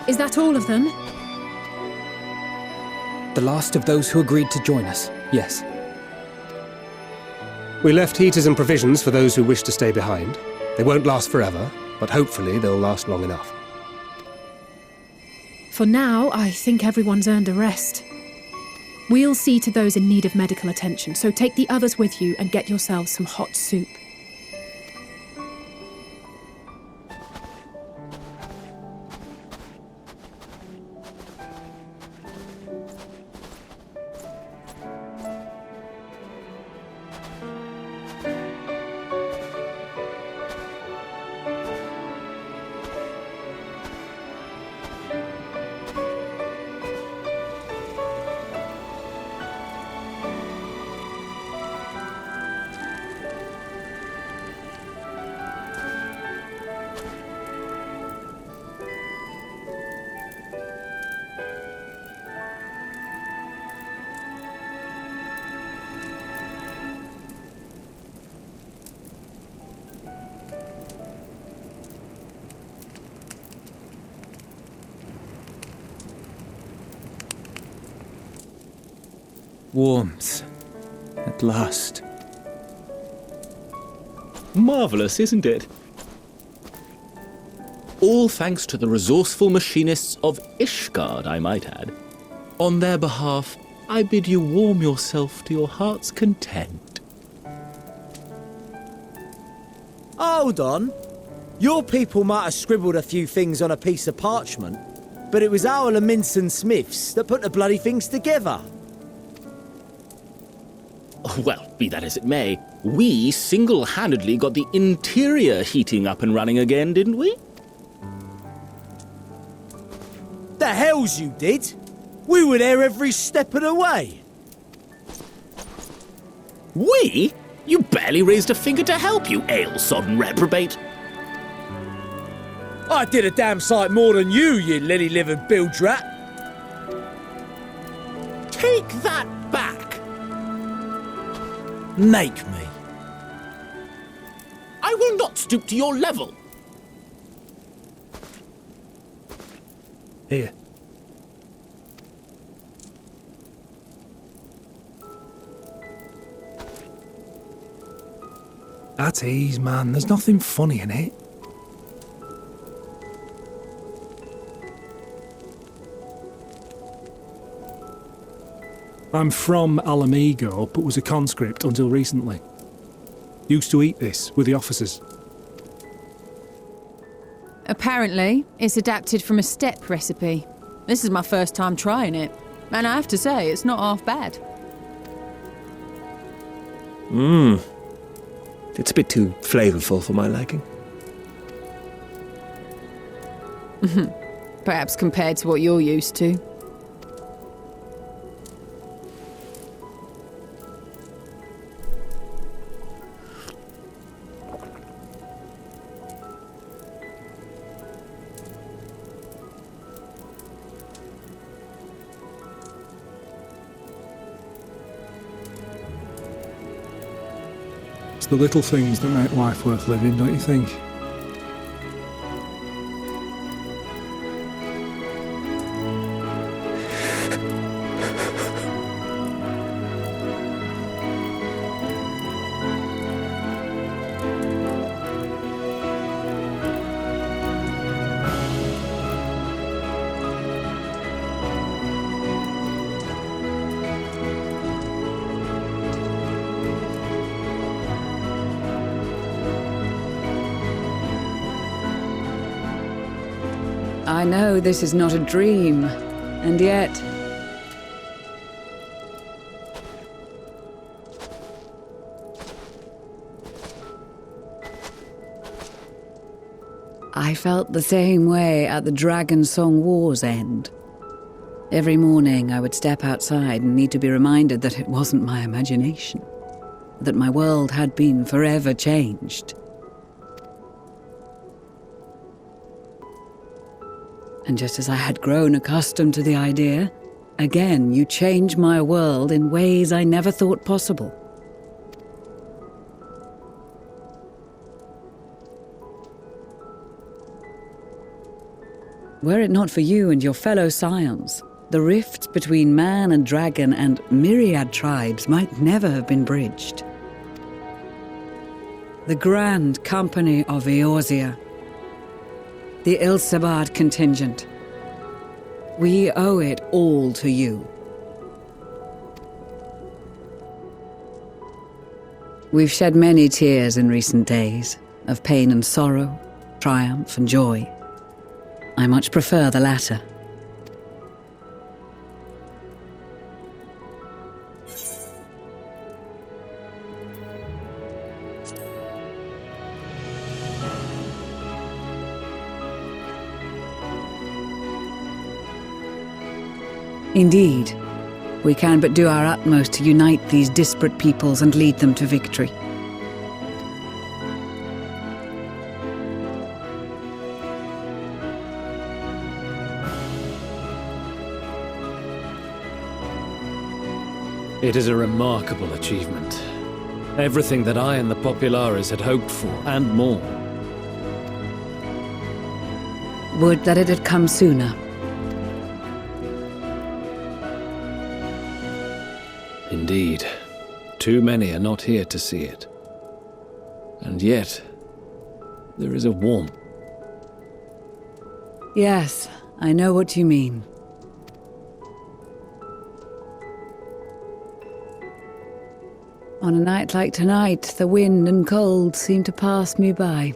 Is that all of them? The last of those who agreed to join us, yes. We left heaters and provisions for those who wish to stay behind. They won't last forever, but hopefully they'll last long enough. For now, I think everyone's earned a rest. We'll see to those in need of medical attention, so take the others with you and get yourselves some hot soup. Warmth. At last. Marvellous, isn't it? All thanks to the resourceful machinists of Ishgard, I might add. On their behalf, I bid you warm yourself to your heart's content. Hold on. Your people might have scribbled a few things on a piece of parchment, but it was our Leminson Smiths that put the bloody things together. Well, be that as it may, we single-handedly got the interior heating up and running again, didn't we? The hells you did! We were there every step of the way. We? You barely raised a finger to help, you ale-sodden reprobate. I did a damn sight more than you, you lily-livered bilge rat. Take that back. Make me. I will not stoop to your level. Here. At ease, man. There's nothing funny in it. I'm from Alamigo, but was a conscript until recently. Used to eat this with the officers. Apparently, it's adapted from a steppe recipe. This is my first time trying it, and I have to say, it's not half bad. It's a bit too flavourful for my liking. Perhaps compared to what you're used to. It's the little things that make life worth living, don't you think? I know this is not a dream, and yet... I felt the same way at the Dragon Song War's end. Every morning I would step outside and need to be reminded that it wasn't my imagination, that my world had been forever changed. And just as I had grown accustomed to the idea, again you change my world in ways I never thought possible. Were it not for you and your fellow scions, the rifts between man and dragon and myriad tribes might never have been bridged. The Grand Company of Eorzea, the Ilsabard contingent, we owe it all to you. We've shed many tears in recent days, of pain and sorrow, triumph and joy. I much prefer the latter. Indeed, we can but do our utmost to unite these disparate peoples and lead them to victory. It is a remarkable achievement. Everything that I and the Populares had hoped for, and more. Would that it had come sooner. Indeed. Too many are not here to see it. And yet, there is a warmth. Yes, I know what you mean. On a night like tonight, the wind and cold seem to pass me by.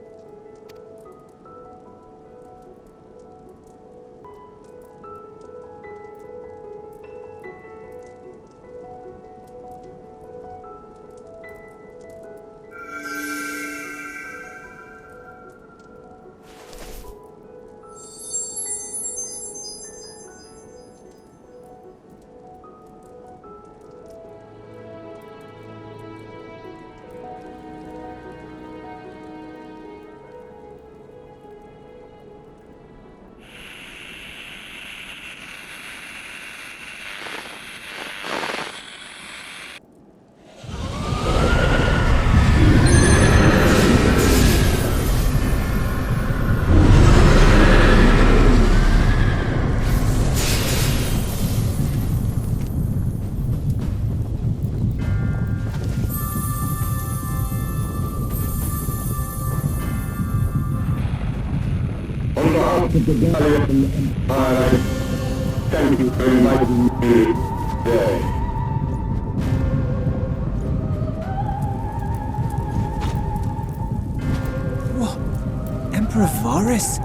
On behalf of the Gallian Empire, thank you for inviting me today. What? Emperor Varus?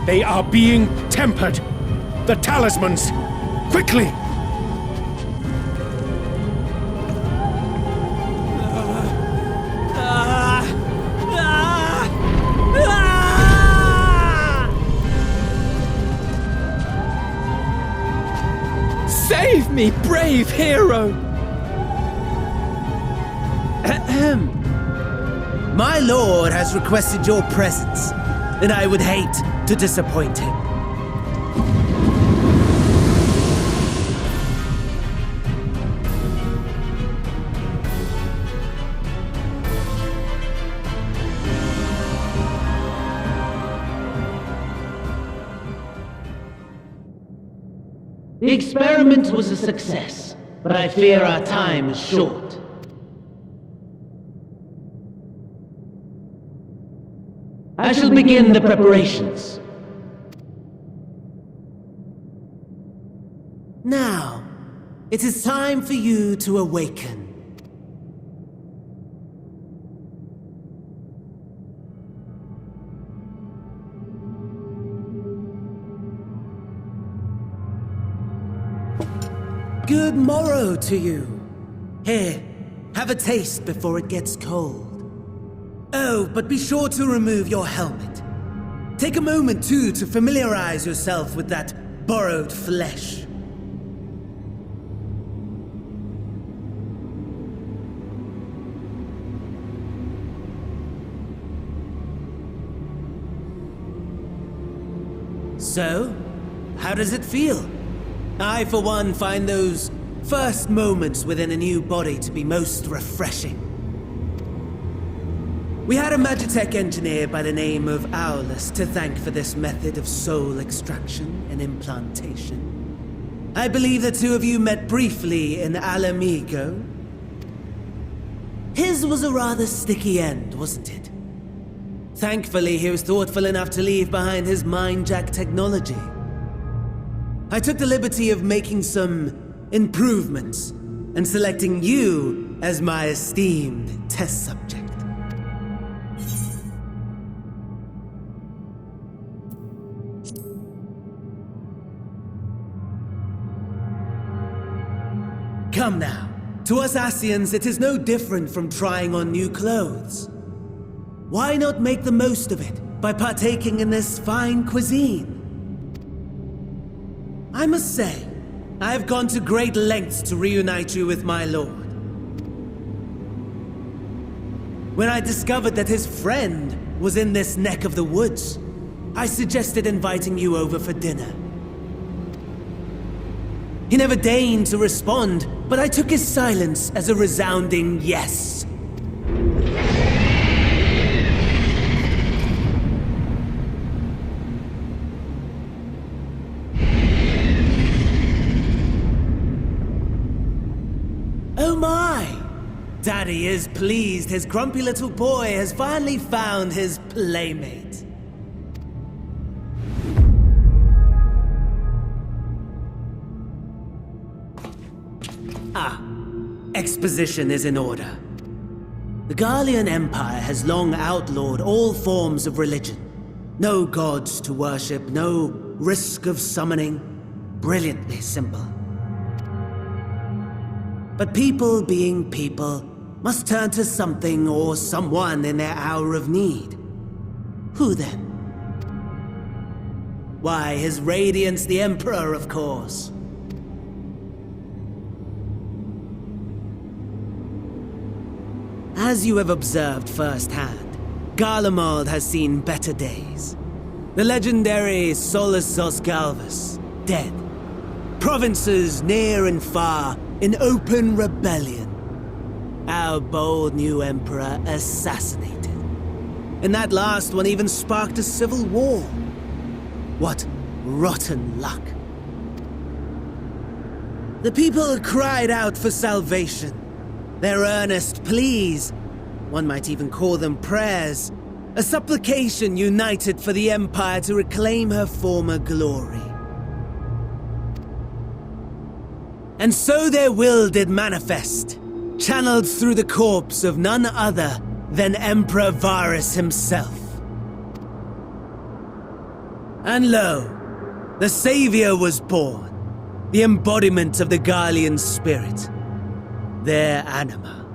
They are being tempered. The talismans! Quickly! Save me, brave hero! Ahem. My lord has requested your presence, and I would hate to disappoint him. The experiment was a success, but I fear our time is short. I shall begin the preparations. Now, it is time for you to awaken. Good morrow to you. Here, have a taste before it gets cold. Oh, but be sure to remove your helmet. Take a moment, too, to familiarize yourself with that borrowed flesh. So, how does it feel? I, for one, find those first moments within a new body to be most refreshing. We had a Magitech engineer by the name of Aulus to thank for this method of soul extraction and implantation. I believe the two of you met briefly in Alamigo. His was a rather sticky end, wasn't it? Thankfully, he was thoughtful enough to leave behind his mind-jack technology. I took the liberty of making some improvements and selecting you as my esteemed test subject. Come now. To us Asians, it is no different from trying on new clothes. Why not make the most of it by partaking in this fine cuisine? I must say, I have gone to great lengths to reunite you with my lord. When I discovered that his friend was in this neck of the woods, I suggested inviting you over for dinner. He never deigned to respond, but I took his silence as a resounding yes. Oh my! Daddy is pleased his grumpy little boy has finally found his playmate. Exposition is in order. The Garlean Empire has long outlawed all forms of religion. No gods to worship, no risk of summoning. Brilliantly simple. But people being people must turn to something or someone in their hour of need. Who then? Why, His Radiance the Emperor, of course. As you have observed firsthand, Garlemald has seen better days. The legendary Solus Galvus, dead. Provinces near and far in open rebellion. Our bold new emperor assassinated. And that last one even sparked a civil war. What rotten luck. The people cried out for salvation. Their earnest pleas, one might even call them prayers, a supplication united for the Empire to reclaim her former glory. And so their will did manifest, channeled through the corpse of none other than Emperor Varus himself. And lo, the Savior was born, the embodiment of the Garlean spirit. Their anima.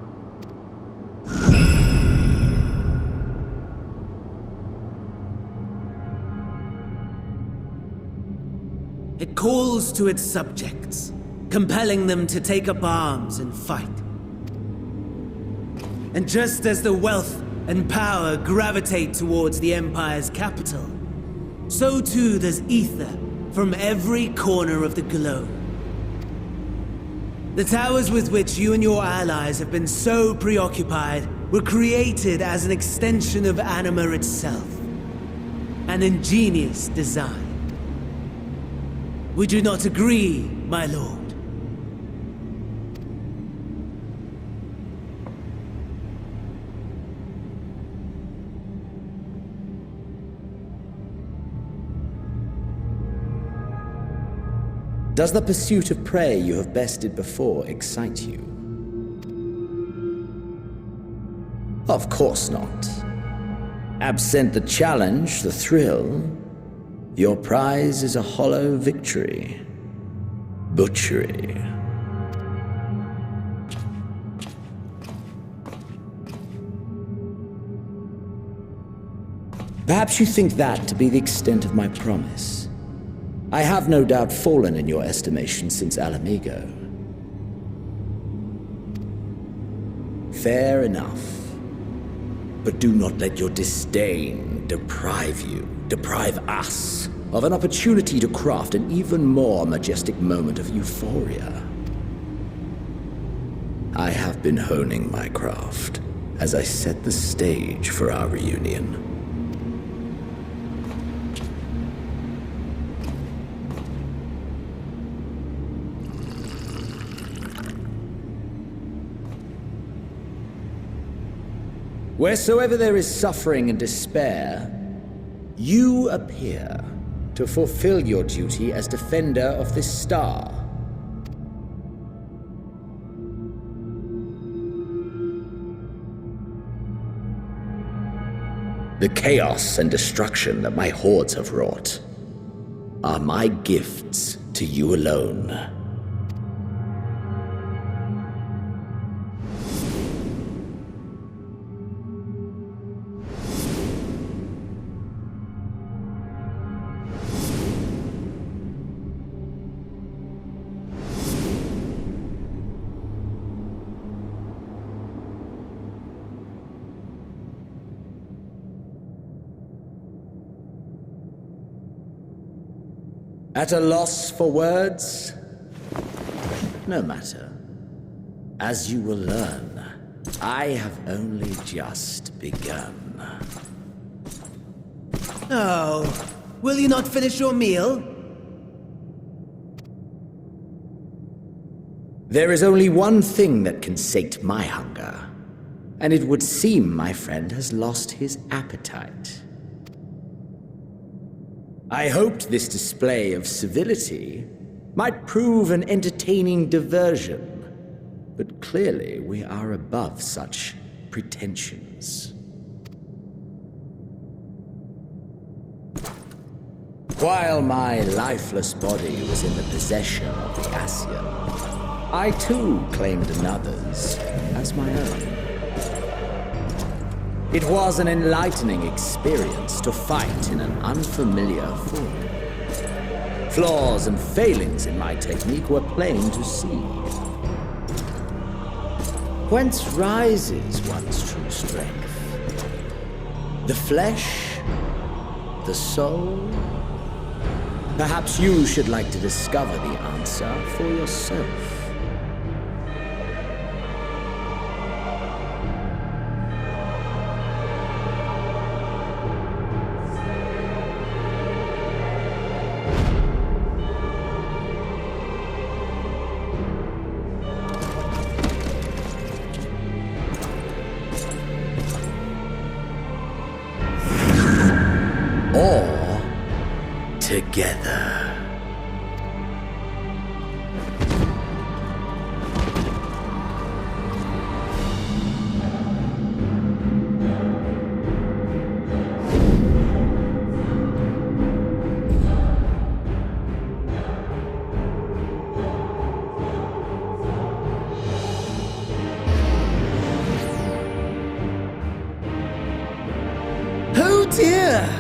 It calls to its subjects, compelling them to take up arms and fight. And just as the wealth and power gravitate towards the Empire's capital, so too does ether from every corner of the globe. The towers with which you and your allies have been so preoccupied were created as an extension of anima itself. An ingenious design. Would you not agree, my lord? Does the pursuit of prey you have bested before excite you? Of course not. Absent the challenge, the thrill, your prize is a hollow victory. Butchery. Perhaps you think that to be the extent of my promise. I have no doubt fallen in your estimation since Alamigo. Fair enough. But do not let your disdain deprive us, of an opportunity to craft an even more majestic moment of euphoria. I have been honing my craft as I set the stage for our reunion. Wheresoever there is suffering and despair, you appear to fulfill your duty as defender of this star. The chaos and destruction that my hordes have wrought are my gifts to you alone. At a loss for words? No matter. As you will learn, I have only just begun. Oh, will you not finish your meal? There is only one thing that can sate my hunger, and it would seem my friend has lost his appetite. I hoped this display of civility might prove an entertaining diversion, but clearly we are above such pretensions. While my lifeless body was in the possession of the Ascian, I too claimed another's as my own. It was an enlightening experience to fight in an unfamiliar form. Flaws and failings in my technique were plain to see. Whence rises one's true strength? The flesh? The soul? Perhaps you should like to discover the answer for yourself. Or together. Oh dear!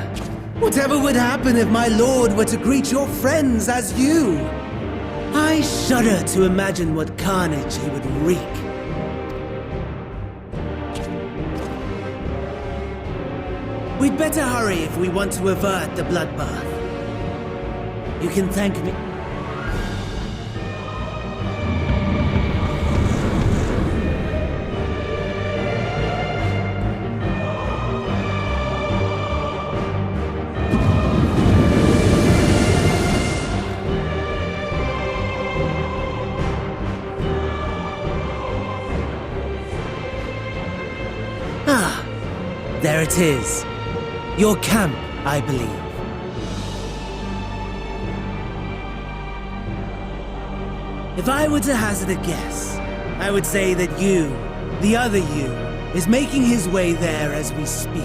Whatever would happen if my lord were to greet your friends as you? I shudder to imagine what carnage he would wreak. We'd better hurry if we want to avert the bloodbath. You can thank me. Ah, there it is. Your camp, I believe. If I were to hazard a guess, I would say that you, the other you, is making his way there as we speak.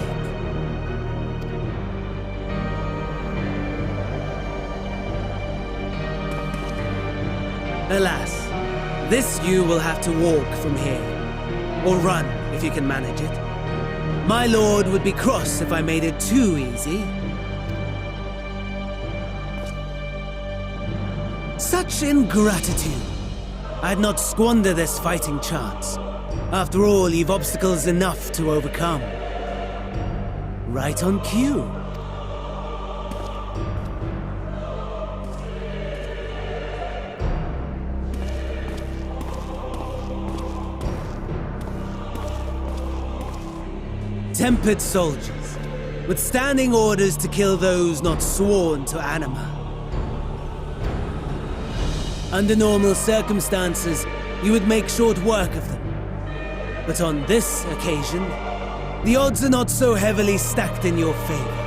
Alas, this you will have to walk from here. Or run, if you can manage it. My lord would be cross if I made it too easy. Such ingratitude. I'd not squander this fighting chance. After all, you've obstacles enough to overcome. Right on cue. tempered soldiers, with standing orders to kill those not sworn to Anima. Under normal circumstances, you would make short work of them. But on this occasion, the odds are not so heavily stacked in your favor.